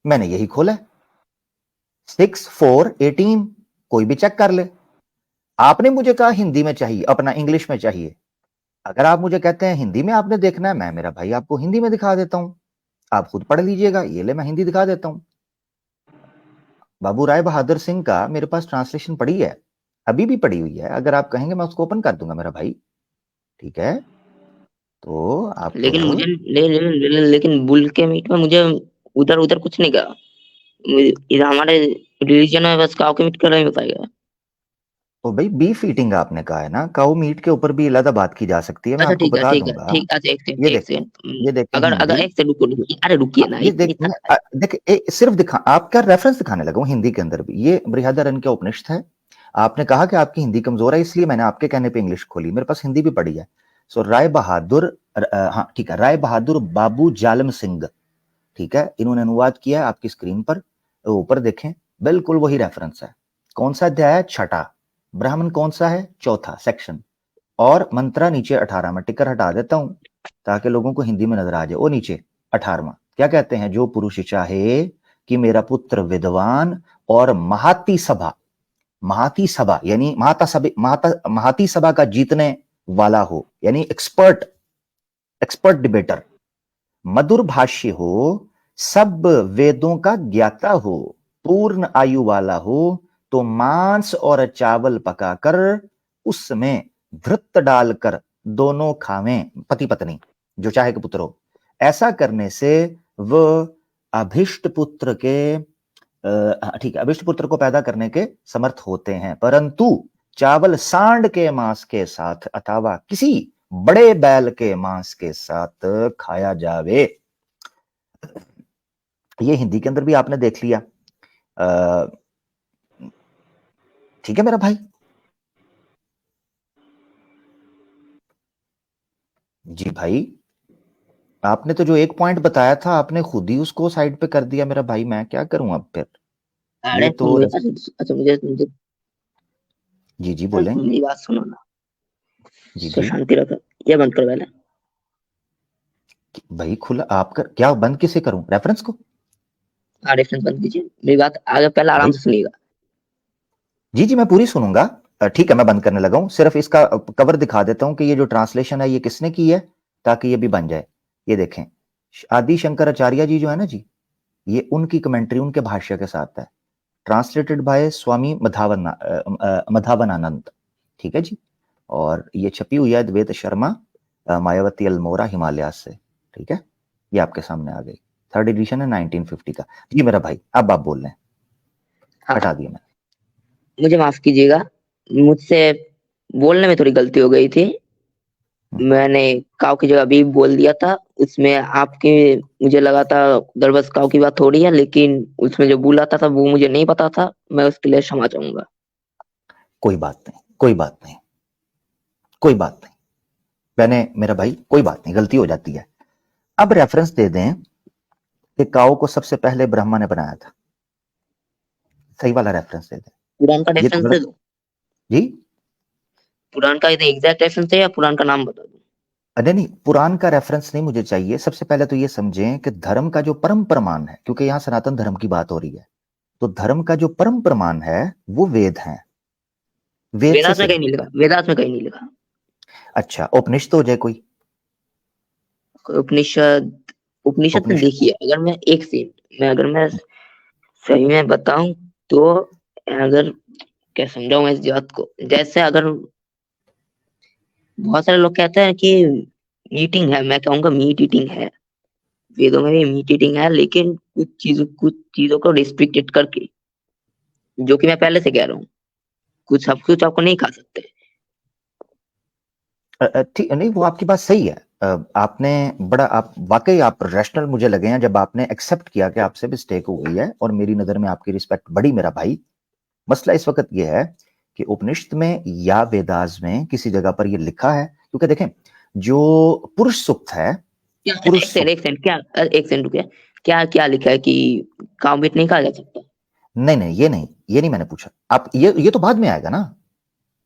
मैंने यही खोला है, 6/4/18, कोई भी चेक कर ले। आपने मुझे कहा हिंदी में चाहिए, अपना इंग्लिश में चाहिए। अगर आप मुझे कहते हैं हिंदी में आपने देखना है, मैं मेरा भाई आपको हिंदी में दिखा देता हूं, आप खुद पढ़ लीजिएगा। ये ले मैं हिंदी दिखा देता हूं। बाबू राय बहादुर सिंह का मेरे पास ट्रांसलेशन पड़ी है, अभी भी पड़ी हुई है। अगर आप कहेंगे मैं उसको ओपन कर दूंगा मेरा भाई, ठीक है? तो आप लेकिन मुझे लेकिन बुल के मीट में मुझे उधर उधर कुछ नहीं कहा। इधर हमारे रिलीजन में बस काउ के मीट का नहीं बताया। तो भाई बीफ ईटिंग आपने कहा है ना, काऊ मीट के ऊपर भी अलग बात की जा सकती है, मैं अच्छा आपको ठीक है बता ठीक है दूंगा। ठीक। अच्छा एक सेकंड ये एक देखें, सेकंड। ये देखें अगर हिंदी। अगर एक सेकंड रुको रुकिए, अरे रुकिए ना, ये इतनी देखें, देखिए सिर्फ दिखा, आपका रेफरेंस दिखाने लगा हूं हिंदी के अंदर भी। ये बृहदारण्य के उपनिषद है। आपने कहा कि आपकी हिंदी कमजोर है, इसलिए मैंने आपके कहने पे इंग्लिश खोली, मेरे पास हिंदी भी पड़ी है। सो राय बहादुर, हाँ ठीक है, राय बहादुर बाबू जालम सिंह, ठीक है, इन्होंने अनुवाद किया है आपकी स्क्रीन पर, ऊपर देखें, बिल्कुल वही रेफरेंस है। कौन सा अध्याय है? छठा। ब्राह्मण कौन सा है? चौथा सेक्शन। और मंत्रा नीचे 18 में, टिकर हटा देता हूं ताकि लोगों को हिंदी में नजर आ जाए। वो नीचे 18वां क्या कहते हैं? जो पुरुष चाहे कि मेरा पुत्र विद्वान और महाती सभा यानी महाती सभा का जीतने वाला हो, यानी एक्सपर्ट डिबेटर, मधुर भाष्य हो, सब वेदों का ज्ञाता हो, पूर्ण आयु वाला हो, तो मांस और चावल पकाकर उसमें धृत डालकर दोनों खावें, पति पत्नी, जो चाहे कि पुत्र हो। ऐसा करने से वह अभिष्ट पुत्र के ठीक है, अभिष्ट पुत्र को पैदा करने के समर्थ होते हैं। परंतु चावल सांड के मांस के साथ अथवा किसी बड़े बैल के मांस के साथ खाया जावे। ये हिंदी के अंदर भी आपने देख लिया, ठीक है मेरा भाई? जी भाई, आपने तो जो एक पॉइंट बताया था आपने खुद ही उसको साइड पे कर दिया मेरा भाई, मैं क्या करूं अब फिर? ये अरे तो अच्छा मुझे मुझे जी जी बोलें। मेरी बात सुनो ना। जी तो जी शांति रखो, ये बंद करो पहले। भाई, खुला आप कर, क्या बंद किसे करूं? रेफरेंस को? हाँ रेफरेंस बंद कीजिए, मेरी बात आगे पहले आराम भाई से सुनिएगा। जी जी मैं पूरी सुनूंगा। ठीक है, मैं बंद करने लगा हूं, सिर्फ इसका कवर दिखा देता हूं कि ये जो ट्रांसलेशन है ये किसने की है, ताकि ये भी बन जाए। ये देखें, आदि शंकराचार्य जी जो है ना जी, ये उनकी कमेंट्री उनके भाष्य के साथ है, ट्रांसलेटेड बाय स्वामी मधावनानंद, ठीक है जी। और ये छपी हुई है द्वैत शर्मा, मायावती अल्मोड़ा हिमालय से, ठीक है। ये आपके सामने आ गई, थर्ड एडिशन है 1950 का। जी मेरा भाई, अब आप बोल रहे हैं, हाँ हटा दिया मैंने। मुझे माफ कीजिएगा, मुझसे बोलने में थोड़ी गलती हो गई थी। मैंने काव की जगह भी बोल दिया था। उसमें आपकी मुझे लगा था उधर बस काव की बात हो रही है, लेकिन उसमें जो बोला था वो मुझे नहीं पता था। मैं उसके लिए क्षमा चाहूंगा। कोई बात नहीं, कोई बात नहीं, कोई बात नहीं, मैंने मेरा भाई कोई बात नहीं, गलती हो जाती है। अब रेफरेंस दे दें कि काऊ को सबसे पहले ब्रह्मा ने बनाया था, सही वाला रेफरेंस दे दें। पुराण का ये तो रेफरेंस दे गलत दो। जी। पुराण का एग्जैक्ट रेफरेंस है या पुराण का नाम बता दो। नहीं नहीं, पुराण का रेफरेंस नहीं मुझे चाहिए। सबसे पहले तो ये समझें कि धर्म का जो परम प्रमाण है, क्योंकि यहां सनातन धर्म की बात हो रही है, तो धर्म का जो परम प्रमाण है वो वेद है। वेद से वेदांत में सिद्ध। कहीं नहीं लिखा, वेदांत में कहीं नहीं लिखा। अच्छा, उपनिषद हो जाए कोई? कोई उपनिषद, उपनिषद में उपनिषद। देखिए, अगर मैं एक सेकंड मैं अगर मैं सही में बताऊं तो, अगर क्या समझाऊं मैं इस बात को, जैसे अगर बहुत सारे लोग कहते हैं कि मीटिंग है, मैं कहूंगा मीट ईटिंग है। वेदों में भी मीट ईटिंग है, लेकिन कुछ चीजों को रिस्ट्रिक्टेड करके, जो कि मैं पहले से कह रहा हूँ। कुछ आपको नहीं खा सकते। ठीक नहीं, वो आपकी बात सही है। आपने बड़ा, आप वाकई आप रैशनल मुझे लगे हैं जब आपने एक्सेप्ट किया कि आपसे मिस्टेक हो गई है, और मेरी नजर में आपकी रिस्पेक्ट बढ़ी मेरा भाई। मसला इस वक्त ये है कि उपनिषद में या वेदास में किसी जगह पर ये लिखा है, क्योंकि देखें जो पुरुष सूक्त है, क्या अच्छा, पुरुष सूक्त। एक सेकंड क्या, एक सेकंड रुकिए। क्या क्या लिखा है कि काउ मीट नहीं खाया जा सकता? नहीं नहीं, ये नहीं मैंने पूछा। आप ये तो बाद में आएगा ना,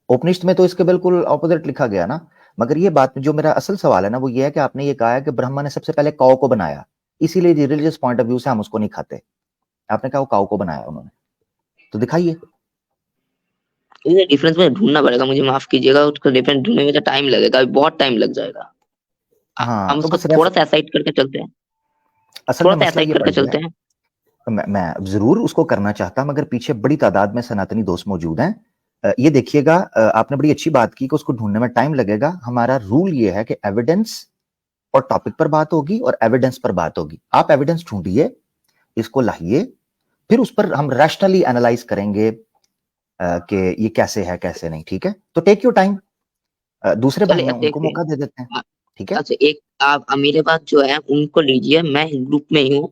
उपनिषद में तो इसके बिल्कुल ऑपोजिट लिखा गया ना। मगर ये बात जो मेरा असल सवाल है ना, वो ये है कि आपने ये कहा है कि ब्रह्मा ने सबसे पहले कौ को बनाया, इसीलिए रिलीजियस पॉइंट ऑफ व्यू से हम उसको नहीं खाते। आपने कहा वो काऊ को बनाया उन्होंने, तो दिखाइए। ये डिफरेंस मुझे ढूंढना पड़ेगा, मुझे माफ कीजिएगा, उसका डिफरेंस ढूंढने में तो टाइम लगेगा, अभी बहुत टाइम लग जाएगा। हाँ हम तो उसको बस थोड़ा सा एसाइड करके चलते हैं, असल में थोड़ा सा मसला एसाइड ये करके पड़ गया चलते है, हैं। मैं जरूर उसको करना चाहता, मगर पीछे बड़ी तादाद में सनातनी दोस्त मौजूद हैं। ये देखिएगा, आपने बड़ी अच्छी बात की कि उसको ढूंढने में टाइम लगेगा। हमारा रूल ये है कि एविडेंस और टॉपिक पर बात होगी और एविडेंस पर बात होगी। आप एविडेंस ढूंढिए, इसको लाइए, फिर उस पर हम रैशनली एनालाइज करेंगे कि ये कैसे है कैसे नहीं। ठीक है, तो टेक योर टाइम। दूसरे भाई चलिए हैं अब उनको देखते मौका हैं। दे देते हैं। अ- ठीक है, अच्छा, एक आप मेरे पास जो है उनको लीजिए, मैं ग्रुप में ही हूँ।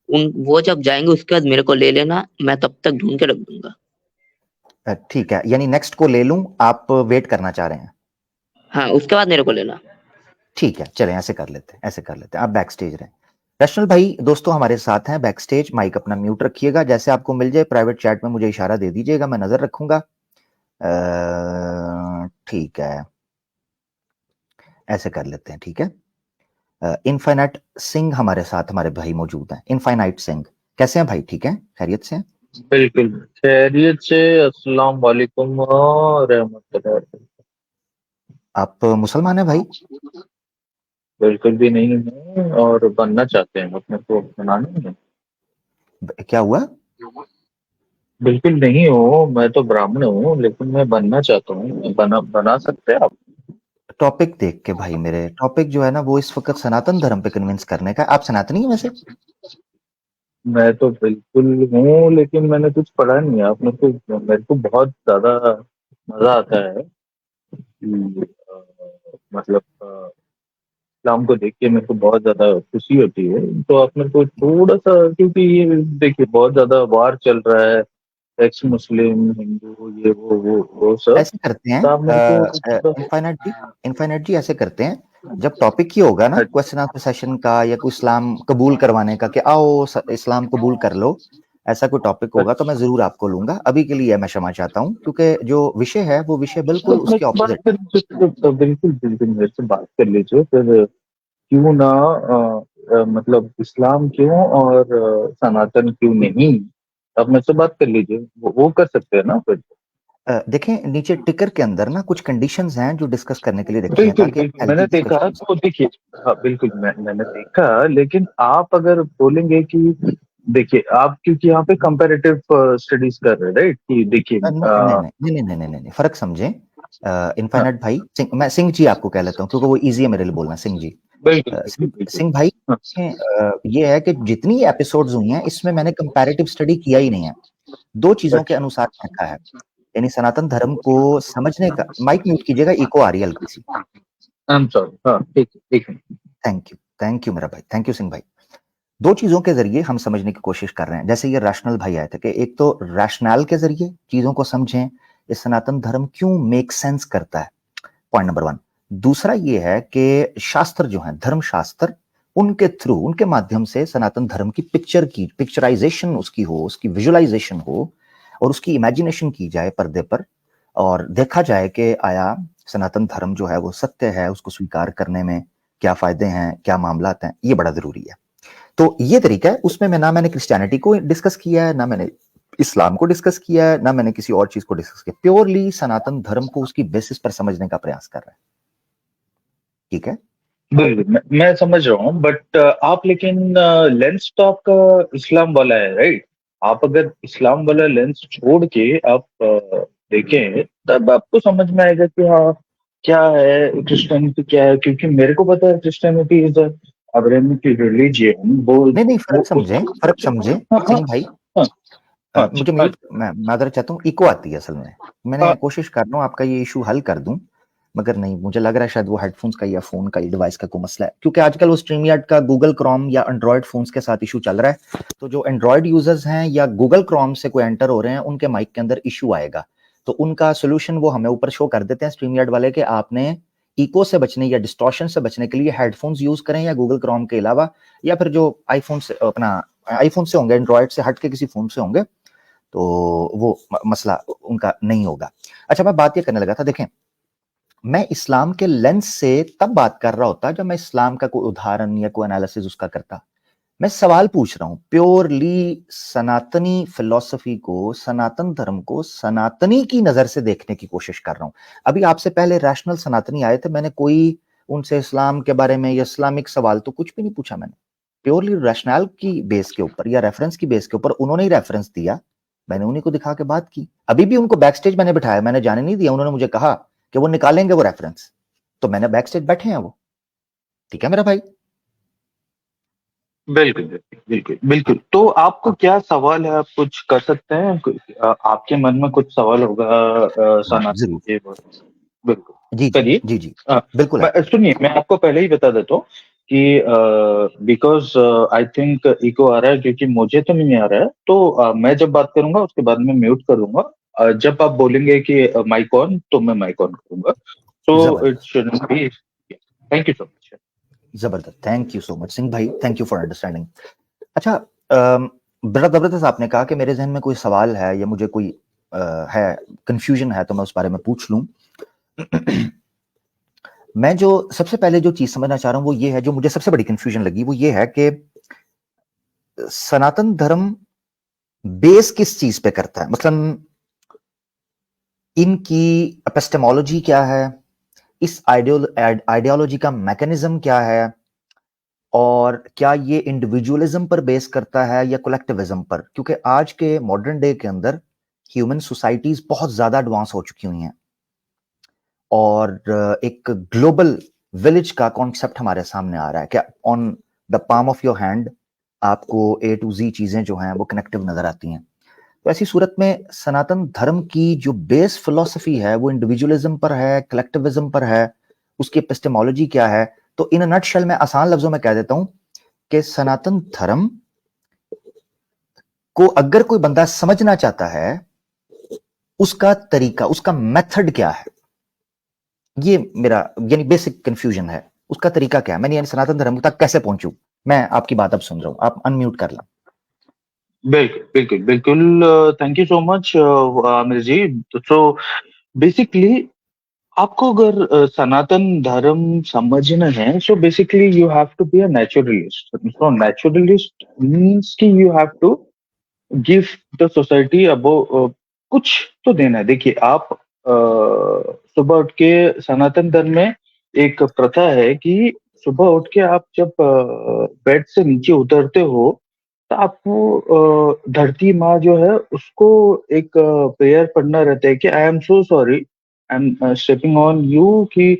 उन वो जब जाएंगे उसके बाद मेरे को ले लेना, मैं तब तक ढूंढ के रख दूंगा। ठीक है, यानी नेक्स्ट को ले लूं, आप वेट करना चाह रहे हैं? हाँ, उसके बाद मेरे को लेना। ठीक है, चलें ऐसे कर लेते हैं, ऐसे कर लेते हैं। आप बैक स्टेज रहें। रशनल भाई दोस्तों हमारे साथ हैं बैक स्टेज। माइक अपना म्यूट रखिएगा, जैसे आपको मिल जाए प्राइवेट चैट में मुझे इशारा दे दीजिएगा, मैं नजर रखूंगा। ठीक है, ऐसे कर लेते हैं। ठीक है, इनफाइनाइट सिंह हमारे साथ, हमारे भाई मौजूद हैं। इनफाइनाइट सिंह कैसे हैं भाई? ठीक है, खैरियत से हैं? बिल्कुल खैरियत से। अस्सलाम वालेकुम रहमतुल्लाह। आप मुसलमान हैं भाई? बिल्कुल भी नहीं है, और बनना चाहते हैं, अपने को बनाना है। क्या हुआ? बिल्कुल नहीं हो, मैं तो ब्राह्मण हूँ, लेकिन मैं बनना चाहता हूँ। बना सकते हैं आप? टॉपिक देख के भाई, मेरे टॉपिक जो है ना वो इस वक्त सनातन धर्म पे कन्विंस करने का। आप सनातनी हैं वैसे? मैं तो बिल्कुल हूँ, लेकिन मैंने कुछ पढ़ा नहीं है। आप मेरे को बहुत ज्यादा मजा आता है कि मतलब इस्लाम को देख के मेरे को बहुत ज्यादा खुशी होती है। तो आप मेरे को थोड़ा सा, क्योंकि ये देखिए बहुत ज्यादा वार चल रहा है, एक्स मुस्लिम हिंदू, ये वो सब। ऐसे करते हैं तो आप मेरे को थोड़ा। इनफाइनाइट जी, इनफाइनाइट जी ऐसे करते हैं, जब टॉपिक ही होगा ना अच्छा। क्वेश्चन आंसर सेशन का या कोई इस्लाम कबूल करवाने का कि आओ इस्लाम कबूल कर लो, ऐसा कोई टॉपिक होगा तो मैं अच्छा। जरूर आपको लूंगा। अभी के लिए मैं क्षमा चाहता हूँ, क्योंकि जो विषय है वो विषय तो बिल्कुल मेरे उसके से बात ऑपोजिट कर है। लीजिए, तो बिल्कुल बिल्कुल मेरे से बात कर लीजिए फिर। क्यों ना मतलब इस्लाम क्यों और सनातन क्यों नहीं? आप मेरे से बात कर लीजिए, वो कर सकते हैं ना फिर। देखें नीचे टिकर के अंदर ना कुछ कंडीशंस हैं जो डिस्कस करने के लिए रखी हैं, बिल्कुल ताकि बिल्कुल हम मैंने हेल्थी देखा डिस्कशन हो तो सके। देखिए। हाँ बिल्कुल, मैंने देखा, लेकिन आप अगर बोलेंगे कि देखिए आप, क्योंकि यहाँ पे कंपैरेटिव स्टडीज कर रहे हैं, राइट? कि देखिए नहीं नहीं नहीं नहीं नहीं नहीं नहीं नहीं, फर्क समझें। हाँ, इनफाइनाइट भाई सिंह, मैं सिंह जी आपको कह लेता हूँ क्योंकि वो इजी है मेरे लिए बोलना, सिंह जी। बिल्कुल बिल्कुल सिंह बिल्कुल। सिंह भाई, हाँ, ये है कि जितनी एपिसोड्स हुई हैं इसमें मैंने कंपैरेटिव स्टडी किया ही नहीं है, दो चीजों के अच्छा। अनुसार रखा है। यानी सनातन धर्म को समझने का, माइक म्यूट कीजिएगा, इको आ रही है हल्की सी। आई एम सॉरी। हाँ ठीक है, ठीक है। थैंक यू मेरा भाई, थैंक यू सिंह भाई। दो चीजों के जरिए हम समझने की कोशिश कर रहे हैं, जैसे ये रैशनल भाई आए थे कि एक तो रैशनल के जरिए चीजों को समझें, ये सनातन धर्म क्यों मेक सेंस करता है, पॉइंट नंबर वन। दूसरा ये है कि शास्त्र जो है, धर्म शास्त्र, उनके थ्रू, उनके माध्यम से सनातन धर्म की पिक्चराइजेशन उसकी हो, उसकी विजुअलाइजेशन हो और उसकी इमेजिनेशन की जाए पर्दे पर, और देखा जाए कि आया सनातन धर्म जो है वो सत्य है, उसको स्वीकार करने में क्या फायदे हैं, क्या मामलात हैं, ये बड़ा जरूरी है। तो ये तरीका है, उसमें मैं ना मैंने क्रिश्चियनिटी को डिस्कस किया है, ना मैंने इस्लाम को डिस्कस किया है, ना मैंने किसी और चीज को डिस्कस किया, प्योरली सनातन धर्म को उसकी बेसिस पर समझने का प्रयास कर रहा है। ठीक है, बिल्कुल मैं समझ रहा हूँ, बट आप लेकिन लेंस तो आपका इस्लाम वाला है, राइट? आप अगर इस्लाम वाला लेंस छोड़ के आप देखें, तब आपको समझ में आएगा कि हाँ, क्या है क्रिश्चियनिटी, क्या है। क्योंकि मेरे को पता है क्रिश्चियनिटी इज अब्राहमिक रिलीजियन। नहीं नहीं, वो फर्क समझें, फर्क समझें हाँ हाँ सिंह भाई। हाँ हाँ मुझे हाँ म्यूट, मैं मादर चाहता हूँ, इको आती है असल में। मैंने हाँ। कोशिश कर रहा हूँ आपका ये इशू हल कर दूं, मगर नहीं, मुझे लग रहा है शायद वो हेडफोन्स का या फोन का डिवाइस का कोई मसला है, क्योंकि आजकल वो स्ट्रीमयार्ड का गूगल क्रोम या एंड्रॉयड फोन्स के साथ इशू चल रहा है। तो जो एंड्रॉयड यूजर्स हैं या गूगल क्रोम से कोई एंटर हो रहे हैं, उनके माइक के अंदर इशू आएगा। तो उनका सोल्यूशन वो हमें ऊपर शो कर देते हैं स्ट्रीमयार्ड वाले, कि आपने इको से बचने या डिस्टॉर्शन से बचने के लिए हेडफोन्स यूज करें या गूगल क्रोम के अलावा, या फिर जो आईफोन से, अपना आईफोन से होंगे, एंड्रॉयड से हट के किसी फोन से होंगे, तो वो मसला उनका नहीं होगा। अच्छा, मैं बात ये करने लगा था, देखें मैं इस्लाम के लेंस से तब बात कर रहा होता जब मैं इस्लाम का कोई उदाहरण या कोई एनालिसिस उसका करता। मैं सवाल पूछ रहा हूं, प्योरली सनातनी फिलॉसफी को, सनातन धर्म को सनातनी की नजर से देखने की कोशिश कर रहा हूं। अभी आपसे पहले रैशनल सनातनी आए थे, मैंने कोई उनसे इस्लाम के बारे में या इस्लामिक सवाल तो कुछ भी नहीं पूछा। मैंने प्योरली रैशनल की बेस के ऊपर या रेफरेंस की बेस के ऊपर, उन्होंने ही रेफरेंस दिया, मैंने उन्हीं को दिखा के बात की। अभी भी उनको बैक स्टेज मैंने बिठाया, मैंने जाने नहीं दिया। उन्होंने मुझे कहा कि वो निकालेंगे वो रेफरेंस, तो मैंने बैक स्टेज बैठे हैं वो। ठीक है मेरा भाई। बिल्कुल बिल्कुल बिल्कुल बिल्कुल। तो आपको क्या सवाल है, आप कुछ कर सकते हैं? आपके मन में कुछ सवाल होगा हाँ सनातन जरूर। के। बिल्कुल, जी जी करिए। जी जी। बिल्कुल है। सुनिए, मैं आपको पहले ही बता देता हूँ कि बिकॉज आई थिंक इको आ रहा है, क्योंकि मुझे तो नहीं आ रहा है। तो मैं जब बात करूंगा उसके बाद में म्यूट कर दूंगा। जब आप बोलेंगे कि माइक ऑन, तो मैं माइक ऑन करूंगा। तो इट जबरदस्त। Shouldn't be. Thank you so much. जबरदस्त, thank you so much Singh भाई, थैंक यू फॉर अंडरस्टैंडिंग। अच्छा, बड़ा जबरदस्त आपने कहा कि मेरे जहन में कोई सवाल है या मुझे कोई है कंफ्यूजन है तो मैं उस बारे में पूछ लूं। मैं जो सबसे पहले जो चीज समझना चाह रहा हूं वो ये है, जो मुझे सबसे बड़ी कंफ्यूजन लगी वो ये है कि सनातन धर्म बेस किस चीज पे करता है। मतलब इनकी एपिस्टेमोलॉजी क्या है, इस आइडियोलॉजी का मैकेनिज्म क्या है, और क्या ये इंडिविजुअलिज्म पर बेस करता है या कलेक्टिविज्म पर। क्योंकि आज के मॉडर्न डे के अंदर ह्यूमन सोसाइटीज बहुत ज्यादा एडवांस हो चुकी हुई हैं, और एक ग्लोबल विलेज का कॉन्सेप्ट हमारे सामने आ रहा है कि on the palm of your hand आपको ए टू जी चीजें जो हैं वो कनेक्टिव नजर आती हैं। तो ऐसी सूरत में सनातन धर्म की जो बेस फिलॉसफी है वो इंडिविजुअलिज्म पर है, कलेक्टिविज्म पर है, उसकी एपिस्टेमोलॉजी क्या है। तो इन नटशेल में आसान लफ्जों में कह देता हूं कि सनातन धर्म को अगर कोई बंदा समझना चाहता है, उसका तरीका, उसका मेथड क्या है, ये मेरा यानी बेसिक कंफ्यूजन है। उसका तरीका क्या है, मैं यानी सनातन धर्म तक कैसे पहुंचूं। मैं आपकी बात अब सुन रहा हूं, आप अनम्यूट कर लें। बिल्कुल बिल्कुल बिल्कुल। Thank you so much Aamir ji. So basically, आपको अगर सनातन धर्म समझना है, so basically you have to be a naturalist. So naturalist means कि you have to give the society अबो कुछ तो देना है। देखिए, आप सुबह उठ के, सनातन धर्म में एक प्रथा है कि सुबह उठ के आप जब बेड से नीचे उतरते हो, तो आपको धरती माँ जो है उसको एक प्रेयर पढ़ना रहता है कि I am so sorry, I am stepping on you, कि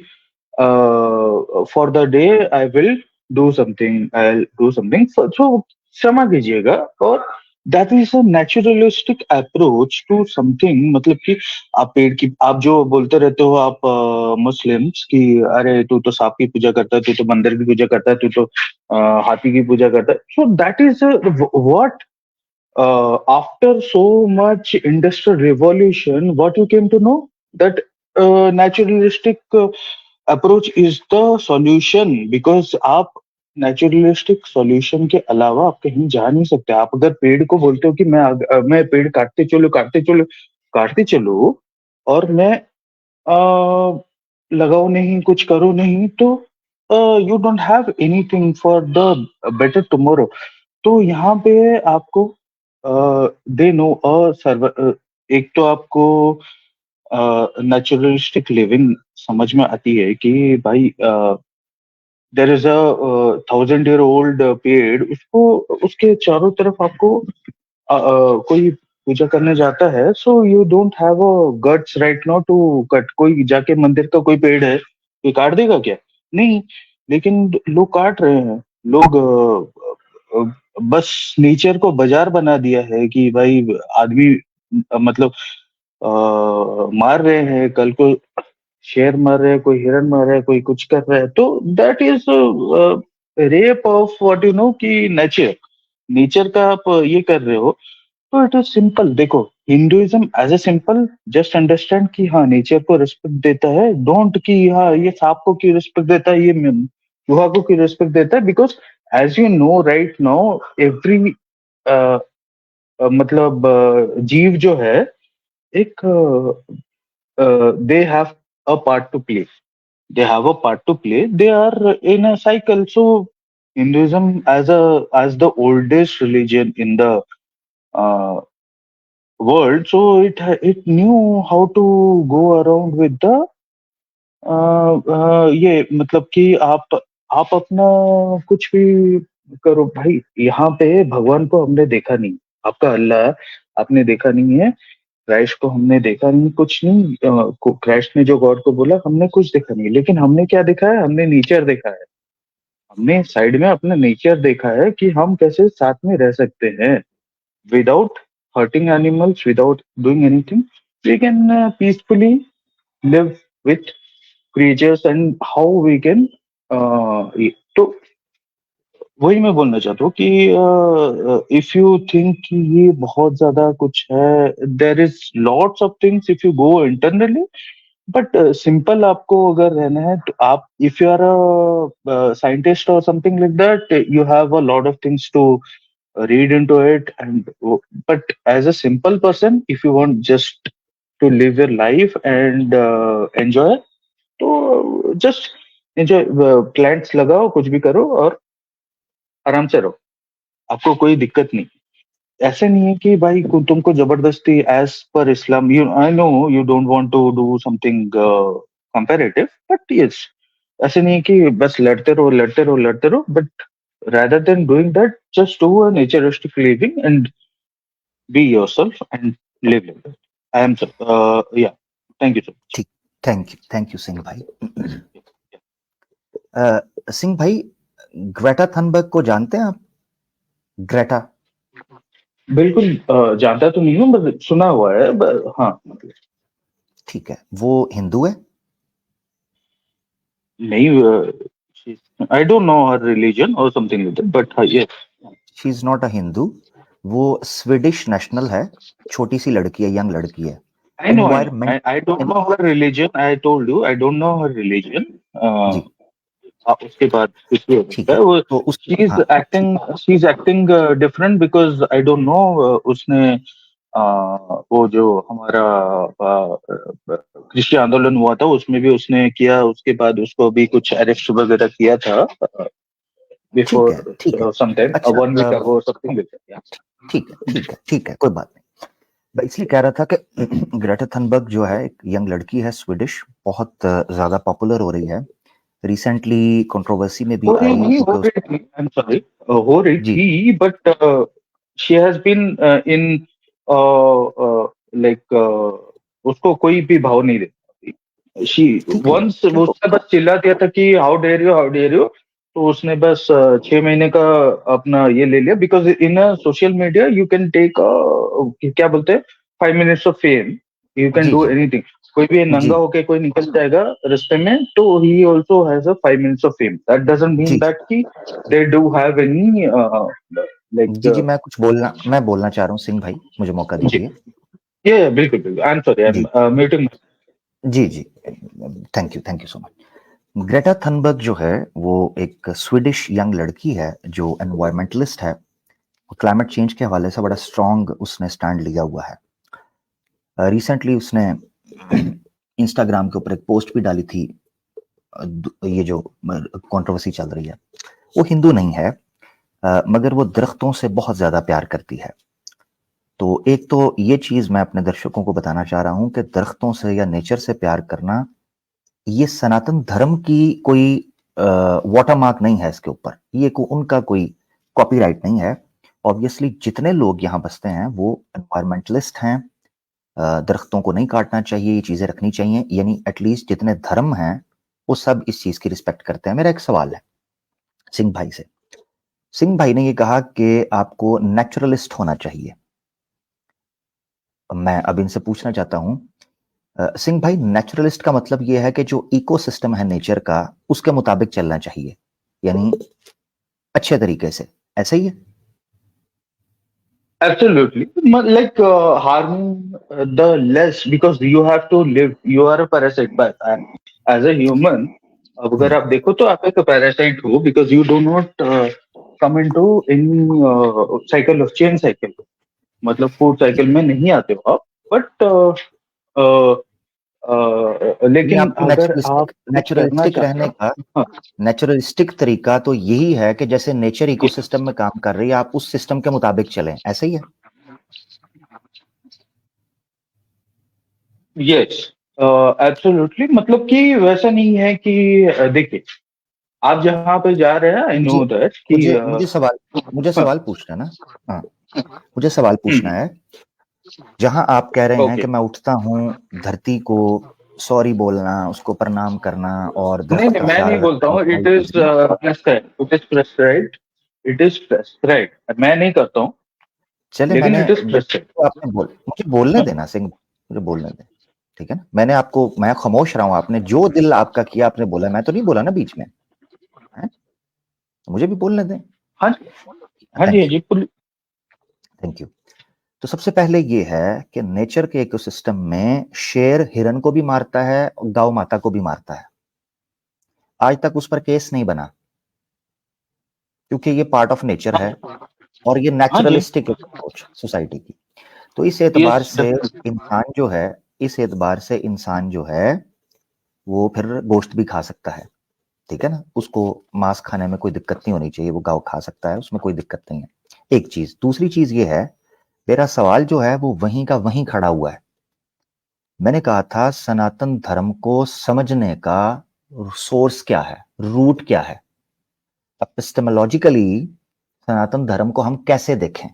for the day I will do something, so क्षमा कीजिएगा। और that is a naturalistic approach to something. मतलब कि आप पेड़ की, आप जो बोलते रहते हो, आप मुस्लिम्स की, अरे तू तो सांप की पूजा करता है, तू तो बंदर की पूजा करता है, तू तो हाथी की पूजा करता है। So that is what, after so much industrial revolution, what you came to know, that naturalistic approach is the solution, because आप नेचुरलिस्टिक सॉल्यूशन के अलावा आप कहीं जा नहीं सकते। आप अगर पेड़ को बोलते हो कि मैं पेड़ काटते चलो काटते चलो काटते चलो, और मैं लगाओ नहीं, कुछ करो नहीं, तो you don't have anything for the better tomorrow. तो यहाँ पे आपको दे नो एक तो आपको नेचुरलिस्टिक लिविंग समझ में आती है कि भाई there is a 1000 year old पेड़, उसको, उसके चारों तरफ आपको कोई पूजा करने जाता है, so you don't have a guts right now to cut. कोई जाके मंदिर का कोई पेड़ है, कोई काट देगा क्या? नहीं। लेकिन लोग काट रहे हैं। लोग बस नेचर को बाजार बना दिया है कि भाई आदमी मतलब मार रहे हैं, कल को शेर मार रहे हैं, कोई हिरन मार रहा है, कोई कुछ कर रहा है। तो that is rape of what you know कि नेचर, नेचर का आप ये कर रहे हो। तो इट इज सिंपल। देखो, Hinduism as a simple, just understand कि हाँ नेचर को रिस्पेक्ट देता है। डोंट कि हाँ ये सांप को क्यों रिस्पेक्ट देता है, ये चूहा को क्यों रिस्पेक्ट देता है। Because as you know right now, every मतलब जीव जो है, एक they have a part to play, they have a part to play, they are in a cycle. So Hinduism as the oldest religion in the uh, world, so it knew how to go around with the ये मतलब कि आप अपना कुछ भी करो भाई, यहाँ पे भगवान को हमने देखा नहीं, आपका अल्लाह आपने देखा नहीं है, क्राइस्ट को हमने देखा नहीं, कुछ नहीं, क्राइस्ट ने जो गॉड को बोला हमने कुछ देखा नहीं, लेकिन हमने क्या देखा है, हमने नेचर देखा है, हमने साइड में अपना नेचर देखा है कि हम कैसे साथ में रह सकते हैं without hurting animals, without doing anything, we can peacefully live with creatures and how we can तो वही मैं बोलना चाहता हूँ कि इफ यू थिंक कि ये बहुत ज्यादा कुछ है, there is lots of things if you go internally, but simple आपको अगर रहना है तो आप if you are a scientist और something like that, you have a lot of things to read into it, and but as a simple person, if you want just to live your life and enjoy, तो just enjoy, plants लगाओ, कुछ भी करो और आराम से रहो, आपको कोई दिक्कत नहीं। ऐसे नहीं है कि भाई तुमको जबरदस्ती as per Islam, you I know you don't want to do something comparative, but yes, ऐसे नहीं है कि बस लड़ते रहो, but rather than doing that, just do a naturistic living and be yourself and live like that. I am yeah, thank you so much. ठीक, thank you Singh भाई। सिंह भाई, ग्रेटा थनबर्ग को जानते हैं आप? ग्रेटा, बिल्कुल जानता तो नहीं हूँ, बस सुना हुआ है, हाँ मतलब ठीक है, वो हिंदू है? नहीं, I don't know her religion और something like that, but yes, she is not a Hindu, वो स्वीडिश नेशनल है, छोटी सी लड़की है, यंग लड़की है। I know, environment, I don't know her religion. I told you, I don't know her religion. जी उसके बाद कुछ भी हो ठीक सकता है, है वो, तो उस हाँ she is acting different because I don't no, उसने वो जो हमारा कृषि आंदोलन हुआ था उसमें भी उसने किया, उसके बाद उसको अभी कुछ अरेस्ट वगैरह किया था ठीक है, ठीक है, बिफोर सम टाइम, अच्छा, 1 वीक अगो समथिंग। ठीक है, कोई बात नहीं। मैं इसलिए कह रहा था कि ग्रेटा थनबर्ग जो है एक यंग लड़की है, स्वीडिश, बहुत ज्यादा पॉपुलर हो रही है, रिसेंटली कंट्रोवर्सी में भी हो रही आई नहीं, हो क्योंकि रही थी, आई एम सॉरी, हो रही जी थी, but she has been in like, उसको कोई भी भाव नहीं देता, शी ठीक है, वंस लेकिन उसने बस चिल्ला दिया था कि हाउ डेयर यू, तो उसने बस 6 महीने का अपना ये ले लिया, because in social media you can take क्या बोलते हैं 5 minutes of fame, you can जी डू जी एनीथिंग, कोई भी जी नंगा होके कोई निकल जाएगा रास्ते में, तो he also has a 5 minutes of fame, that doesn't mean जी दैट कि दे डू हैव एनी जी लाइक, मैं बोलना चाह रहा हूँ सिंह भाई, मुझे मौका जी, दीजिए। ये बिल्कुल बिल्कुल, आई एम सॉरी, आई जी एम म्यूटिंग। जी thank you so much. Greta Thunberg जो है वो एक स्वीडिश यंग लड़की है जो एनवायरमेंटलिस्ट है, क्लाइमेट चेंज के हवाले से बड़ा स्ट्रांग उसने स्टैंड लिया हुआ है। रिसेंटली उसने इंस्टाग्राम के ऊपर एक पोस्ट भी डाली थी, ये जो कंट्रोवर्सी चल रही है, वो हिंदू नहीं है, मगर वो दरख्तों से बहुत ज्यादा प्यार करती है। तो एक तो ये चीज मैं अपने दर्शकों को बताना चाह रहा हूं कि दरख्तों से या नेचर से प्यार करना ये सनातन धर्म की कोई वाटरमार्क नहीं है, इसके ऊपर ये उनका कोई कॉपीराइट नहीं है। ऑब्वियसली जितने लोग यहाँ बसते हैं वो एनवायरमेंटलिस्ट हैं, दरख्तों को नहीं काटना चाहिए, ये चीजें रखनी चाहिए, यानी एटलीस्ट जितने धर्म हैं वो सब इस चीज की रिस्पेक्ट करते हैं। मेरा एक सवाल है सिंह भाई से। सिंह भाई ने ये कहा कि आपको नेचुरलिस्ट होना चाहिए, मैं अब इनसे पूछना चाहता हूं, सिंह भाई, नेचुरलिस्ट का मतलब यह है कि जो इकोसिस्टम है नेचर का उसके मुताबिक चलना चाहिए, यानी अच्छे तरीके से, ऐसा ही है? Absolutely. Like harming the less, because you have to live. You are a parasite, but as a human, अब अगर आप देखो तो आप एक पैरासाइट हो, because you do not come into any cycle of chain cycle. मतलब फूड साइकिल में नहीं आते हो आप, बट लेकिन आपको अगर आप कुछ करना नेचुरलिस्टिक चाहते रहने हो, का हाँ, नेचुरलिस्टिक तरीका तो यही है कि जैसे नेचर इकोसिस्टम में काम कर रही है आप उस सिस्टम के मुताबिक चलें, ऐसा ही है। यस, एब्सोल्युटली, मतलब कि वैसा नहीं है कि देखिए, आप जहाँ पे जा रहे हैं, आई मुझे नो दैट कि मुझे मुझे हाँ, सवाल पूछना है ना। हाँ, मुझे सवाल पूछना है। जहां आप कह रहे हैं ओके, कि मैं उठता हूं, धरती को सॉरी बोलना, उसको प्रणाम करना और नहीं दरख्त नहीं, का मैं ख्याल नहीं बोलता रखना हूँ, और इट सारी इज चीजें। Prescribe, it is prescribe, it is prescribe, मैं नहीं करता हूँ, चले, लेकिन मैंने इट इज प्रेस्क्राइब। तो आपने मुझे बोलने देना सिंह, मुझे बोलने दें, ठीक है ना। मैं खामोश रहा हूं, आपने जो दिल आपका किया आपने बोला, मैं तो नहीं बोला ना बीच में, है? तो मुझे भी बोलने दें। हाँ जी, हाँ जी, थैंक हाँ यू, जी, थैंक यू। तो सबसे पहले ये है कि नेचर के इकोसिस्टम में शेर हिरन को भी मारता है और गौ माता को भी मारता है। आज तक उस पर केस नहीं बना, क्योंकि ये पार्ट ऑफ नेचर है और ये हाँ जी, नेचुरलिस्टिक अप्रोच सोसाइटी की। तो इस एतबार यस, से इंसान जो है इस एतबार से इंसान जो है वो फिर गोश्त भी खा सकता है, ठीक है ना। उसको मांस खाने में कोई दिक्कत नहीं होनी चाहिए, वो गाव खा सकता है, उसमें कोई दिक्कत नहीं है। एक चीज, दूसरी चीज ये है, मेरा सवाल जो है वो वहीं का वहीं खड़ा हुआ है। मैंने कहा था सनातन धर्म को समझने का सोर्स क्या है, रूट क्या है, एपिस्टेमोलॉजिकली सनातन धर्म को हम कैसे देखें।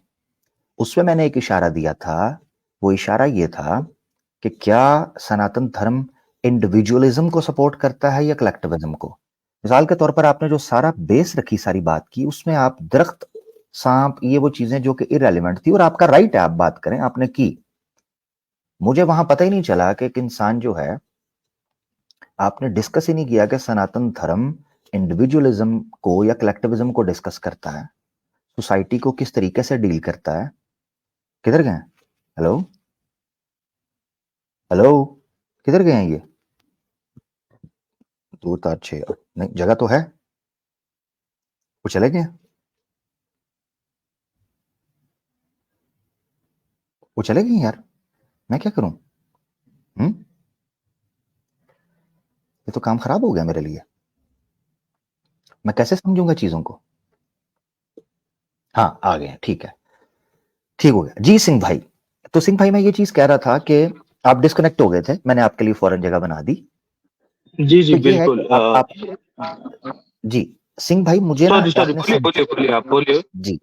उसमें मैंने एक इशारा दिया था, वो इशारा ये था कि क्या सनातन धर्म इंडिविजुअलिज्म को सपोर्ट करता है या कलेक्टिविज्म को। मिसाल के तौर पर आपने जो सारा बेस रखी, सारी बात की, उसमें आप दरख्त, सांप, ये वो चीजें जो कि इरेलीवेंट थी, और आपका राइट है आप बात करें, आपने की। मुझे वहां पता ही नहीं चला कि एक इंसान जो है, आपने डिस्कस ही नहीं किया कि सनातन धर्म इंडिविजुअलिज्म को या कलेक्टिविज्म को डिस्कस करता है, सोसाइटी को किस तरीके से डील करता है। किधर गए? हेलो, हेलो, किधर गए हैं ये? 2 4 6 नहीं, जगह तो है, वो चले गए, वो चले गए यार, मैं क्या करूं? ये तो काम खराब हो गया मेरे लिए, मैं कैसे समझूंगा चीजों को। हाँ, आ गए, ठीक है, ठीक हो गया जी। सिंह भाई, तो सिंह भाई मैं ये चीज कह रहा था कि आप डिस्कनेक्ट हो गए थे, मैंने आपके लिए फौरन जगह बना दी। जी, जी, तो ये है कि बिल्कुल, आप जी, सिंह भाई मुझे ना सॉरी, सॉरी, आपने बोलिए, बोलिए, बोलिए, आप बोलिए। जी,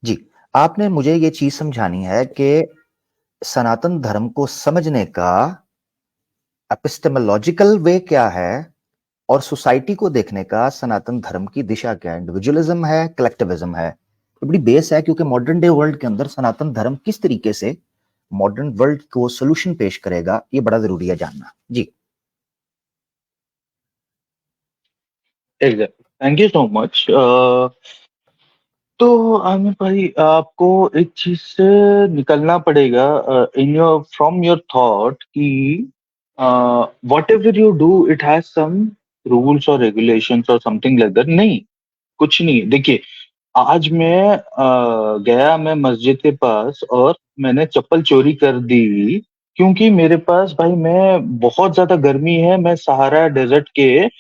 जी, आपने मुझे ये चीज समझानी है कि सनातन धर्म को समझने का एपिस्टेमोलॉजिकल वे क्या है और सोसाइटी को देखने का सनातन धर्म की दिशा क्या है, इंडिविजुअलिज्म है, कलेक्टिविज्म है। तो बड़ी बेस है, क्योंकि मॉडर्न डे वर्ल्ड के अंदर सनातन धर्म किस तरीके से मॉडर्न वर्ल्ड को सोल्यूशन पेश करेगा, ये बड़ा जरूरी है जानना जी। Exact, thank you so much. तो आमिर भाई, आपको एक चीज से निकलना पड़ेगा in your from your thought कि whatever you do it has some rules और रेगुलेशंस और समथिंग लाइक दैट। नहीं, कुछ नहीं। देखिए, आज मैं गया मैं मस्जिद के पास और मैंने चप्पल चोरी कर दी, क्योंकि मेरे पास भाई, मैं बहुत ज्यादा गर्मी है, मैं सहारा डेजर्ट के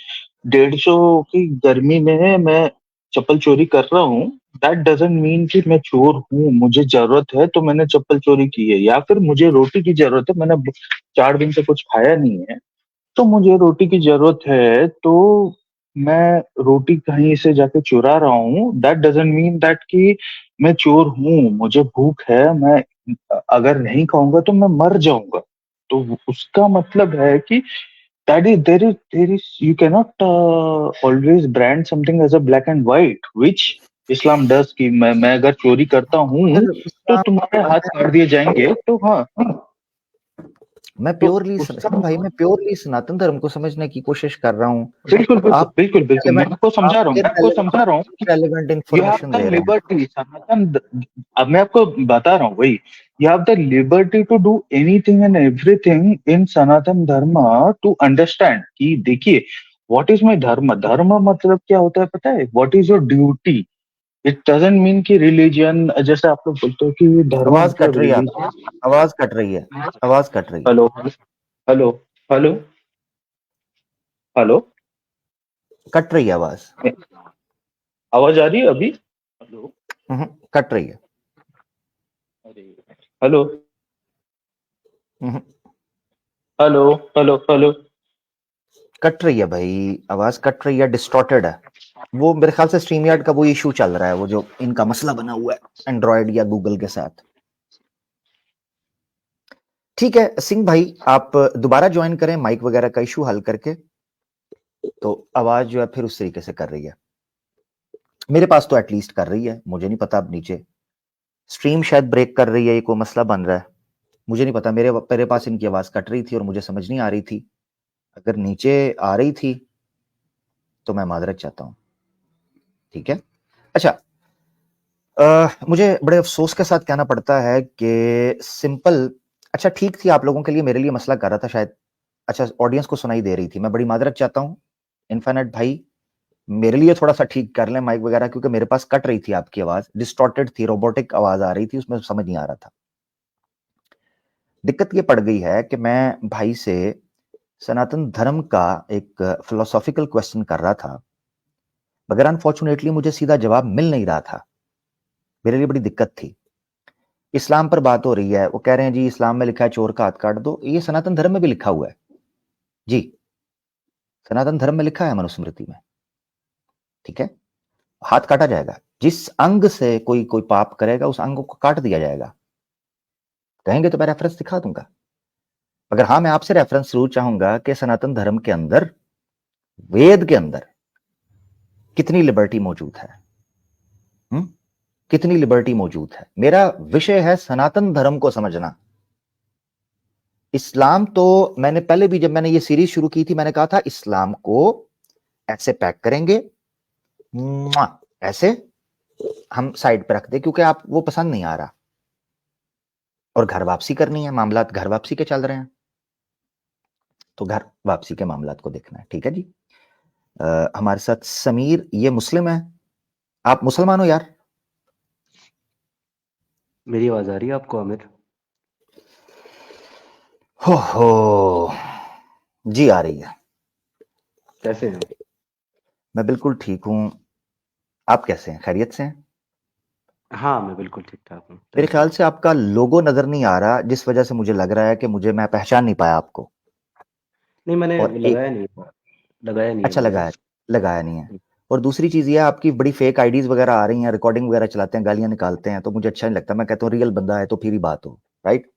150 की गर्मी में मैं चप्पल चोरी कर रहा हूँ। दैट डजंट मीन कि मैं चोर हूँ, मुझे जरूरत है तो मैंने चप्पल चोरी की है, या फिर मुझे रोटी की जरूरत है, मैंने 4 दिन से कुछ खाया नहीं है तो मुझे रोटी की जरूरत है, तो मैं रोटी कहीं से जाके चुरा रहा हूँ। दैट डजंट मीन दैट कि मैं चोर हूँ। मुझे भूख है, मैं अगर नहीं खाऊंगा तो मैं मर जाऊंगा। तो उसका मतलब है कि that is there is you cannot always brand something as a black and white, which Islam does कि मैं अगर चोरी करता हूँ सर तो इस्लाम, तुम्हारे हाथ काट दिए जाएंगे, तो हाँ, मैं तो प्योरली उसका सिंह भाई, मैं प्योरली सनातन धर्म को समझने की कोशिश कर रहा हूँ। बिल्कुल, बिल्कुल, आप बिल्कुल, बिल्कुल, मैं इररेलेवेंट, आपको समझा आप रहा हूँ, मैं आपको समझा रहा हूँ कि irrelevant you have information the they रहे हैं। लिबर्टी अब मैं आपको बता रहा हूँ वही, you have the liberty to do anything and everything in Sanatan Dharma to understand कि देखिए, व्हाट इज माई धर्म। धर्म मतलब क्या होता है पता है? What is your duty. It doesn't mean कि रिलीजन, जैसे आप लोग बोलते हो कि धर्म आवाज कट मतलब रही है आपकी, रिलीजन। आवाज कट रही है, आवाज कट रही है। Hello, hello, hello hello, cut रही है आवाज। आवाज आ रही है अभी? हेलो कट रही है। अरे हेलो हम्म, हेलो हेलो हेलो। कट रही है भाई, आवाज कट रही है, डिस्टॉर्टेड है। वो मेरे ख्याल से स्ट्रीम यार्ड का वो इशू चल रहा है, वो जो इनका मसला बना हुआ है एंड्रॉयड या गूगल के साथ। ठीक है सिंह भाई, आप दोबारा ज्वाइन करें माइक वगैरह का इशू हल करके, तो आवाज जो है फिर उस तरीके से कर रही है। मेरे पास तो एटलीस्ट कर रही है, मुझे नहीं पता अब नीचे स्ट्रीम शायद ब्रेक कर रही है, ये कोई मसला बन रहा है, मुझे नहीं पता। मेरे पास इनकी आवाज कट रही थी और मुझे समझ नहीं आ रही थी। अगर नीचे आ रही थी तो मैं माजरत चाहता हूं। ठीक है, अच्छा। मुझे बड़े अफसोस के साथ कहना पड़ता है कि सिंपल, अच्छा ठीक थी आप लोगों के लिए, मेरे लिए मसला कर रहा था शायद। अच्छा, ऑडियंस को सुनाई दे रही थी, मैं बड़ी माजरत चाहता हूं। इनफाइनाइट भाई, मेरे लिए थोड़ा सा ठीक कर लें माइक वगैरह, क्योंकि मेरे पास कट रही थी आपकी आवाज, डिस्टॉर्टेड थी, रोबोटिक आवाज आ रही थी, उसमें समझ नहीं आ रहा था। दिक्कत ये पड़ गई है कि मैं भाई से सनातन धर्म का एक फिलोसॉफिकल क्वेश्चन कर रहा था, मगर अनफॉर्चुनेटली मुझे सीधा जवाब मिल नहीं रहा था। मेरे लिए बड़ी दिक्कत थी। इस्लाम पर बात हो रही है, वो कह रहे हैं जी इस्लाम में लिखा है चोर का हाथ काट दो, ये सनातन धर्म में भी लिखा हुआ है जी, सनातन धर्म में लिखा है मनुस्मृति में। ठीक है, हाथ काटा जाएगा, जिस अंग से कोई कोई पाप करेगा उस अंग को काट दिया जाएगा। कहेंगे तो मैं रेफरेंस दिखा दूंगा, मगर हाँ मैं आपसे रेफरेंस जरूर चाहूंगा कि सनातन धर्म के अंदर, वेद के अंदर कितनी लिबर्टी मौजूद है। कितनी लिबर्टी मौजूद है। मेरा विषय है सनातन धर्म को समझना। इस्लाम तो मैंने पहले भी, जब मैंने ये सीरीज शुरू की थी, मैंने कहा था इस्लाम को ऐसे पैक करेंगे, ऐसे हम साइड पे रख दे, क्योंकि आप वो पसंद नहीं आ रहा, और घर वापसी करनी है, मामलात घर वापसी के चल रहे हैं, तो घर वापसी के मामलात को देखना है। ठीक है जी। हमारे साथ समीर, ये मुस्लिम है, आप मुसलमान हो यार? मेरी आवाज आ रही है आपको आमिर? हो जी, आ रही है। कैसे हैं? मैं बिल्कुल ठीक हूं, आप कैसे हैं, खैरियत से हैं? हाँ, मैं बिल्कुल ठीक ठाक हूँ, मेरे थैंक ख्याल यू। से आपका लोगो नजर नहीं आ रहा, जिस वजह से मुझे लग रहा है कि मैं पहचान नहीं पाया आपको। नहीं, मैंने और एक, लगाया नहीं था, लगाया नहीं है अच्छा लोगो। लगाया नहीं है। और दूसरी चीज ये है, आपकी बड़ी फेक आईडीज वगैरह आ रही हैं, रिकॉर्डिंग वगैरह चलाते हैं, गालियां निकालते हैं, तो मुझे अच्छा नहीं लगता। मैं कहता हूँ रियल बंदा है तो फिर ही बात हो, राइट?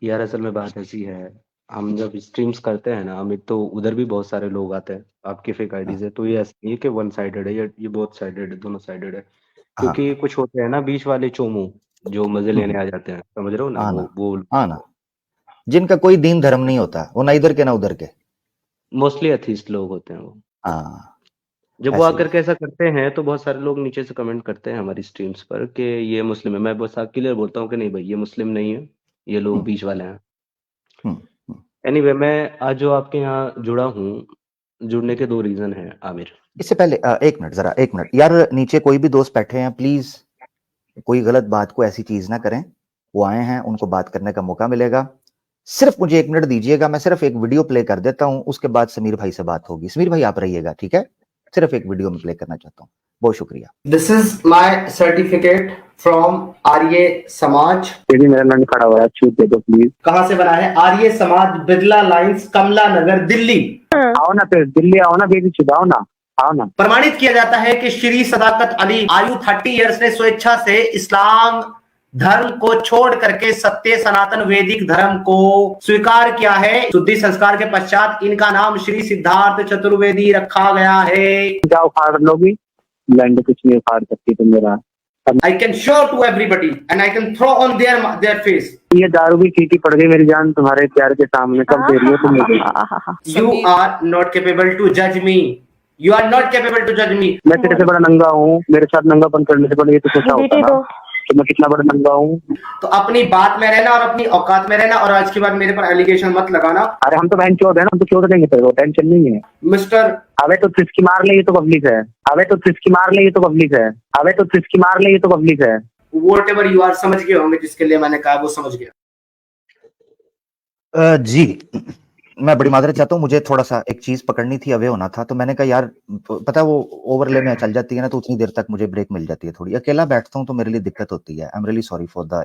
यार असल में बात ऐसी है, हम जब स्ट्रीम्स करते हैं ना अमित, तो उधर भी बहुत सारे लोग आते हैं, आपकी फेक आईडीज है, तो ये ऐसा नहीं है कि वन साइडेड है, ये बहुत साइडेड है, दोनों साइडेड है। क्योंकि हाँ, कुछ होते हैं ना बीच वाले चोमू, जो मजे लेने आ जाते हैं, समझ रहे हो ना, आना वो आना, जिनका कोई दीन धर्म नहीं होता, वो ना इधर के ना उधर के। मोस्टली एथीस्ट लोग होते हैं वो। हाँ, जब वो ऐसे ही आकर के ऐसा करते हैं तो बहुत सारे लोग नीचे से कमेंट करते हैं हमारी स्ट्रीम्स पर कि ये मुस्लिम है। मैं बस क्लियर बोलता हूँ कि नहीं भाई, ये मुस्लिम नहीं है, ये लोग हम्म, बीच वाले हैं। हम्म, हम्म। एनीवे, मैं आज जो आपके यहाँ जुड़ा हूँ, जुड़ने के दो रीजन हैं आमिर। इससे पहले एक मिनट, जरा एक मिनट यार, नीचे कोई भी दोस्त बैठे हैं, प्लीज कोई गलत बात को ऐसी चीज ना करें। वो आए हैं, उनको बात करने का मौका मिलेगा। सिर्फ मुझे 1 मिनट दीजिएगा, मैं सिर्फ एक वीडियो प्ले कर देता हूं, उसके बाद समीर भाई से बात होगी। समीर भाई आप रहिएगा, ठीक है? सिर्फ एक वीडियो में प्ले करना चाहता हूं, बहुत शुक्रिया। This is my certificate from Arya Samaj. मेरा नाम खड़ा हुआ है, छूट दे दो प्लीज। कहाँ से बना है? आर्य समाज, बिरला लाइंस, कमला नगर, दिल्ली। आओ ना फिर दिल्ली आओ ना, बेबी छुपाओ ना, आओ ना। प्रमाणित किया जाता है कि श्री सदाकत अली, आयु 30 इयर्स, ने स्वेच्छा से इस्लाम धर्म को छोड़ करके सत्य सनातन वैदिक धर्म को स्वीकार किया है। शुद्धि संस्कार के पश्चात इनका नाम श्री सिद्धार्थ चतुर्वेदी रखा गया है। क्या उखाड़ लोगी? लैंड कुछ नहीं उखाड़ सकती तुम मेरा। I can show to everybody and I can throw on their face. ये दारू भी फीकी पड़ गई मेरी जान तुम्हारे प्यार के सामने, कब दे रही हो तुम मुझे? You are not capable to judge me. You are not capable to judge me. मैं तेरे से बड़ा नंगा हूँ, मेरे साथ नंगापन करने से पहले ये तो सोचा होता ना कि मैं कितना बड़ा नंगा हूँ। तो अपनी बात में रहना और अपनी औकात में रहना, और आज के बाद मेरे पर एलिगेशन मत लगाना। अरे हम तो बहन चोद है ना, हम तो चोद देंगे तेरे को, टेंशन नहीं है। मिस्टर, अबे तो तिसकी मार ले, ये तो पब्लिक है। अबे तो तिसकी मार ले, ये तो पब्लिक है। अबे तो तिसकी मार ले, ये तो पब्लिक है। whatever you are, समझ गए होंगे जिसके लिए मैंने कहा, वो समझ गया। जी, मैं बड़ी माजरत चाहता हूँ, मुझे थोड़ा सा एक चीज पकड़नी थी, अवे होना था, तो मैंने कहा यार पता है वो ओवरले में चल जाती है ना, तो उतनी देर तक मुझे ब्रेक मिल जाती है। थोड़ी अकेला बैठता हूँ तो मेरे लिए दिक्कत होती है। I am really sorry for the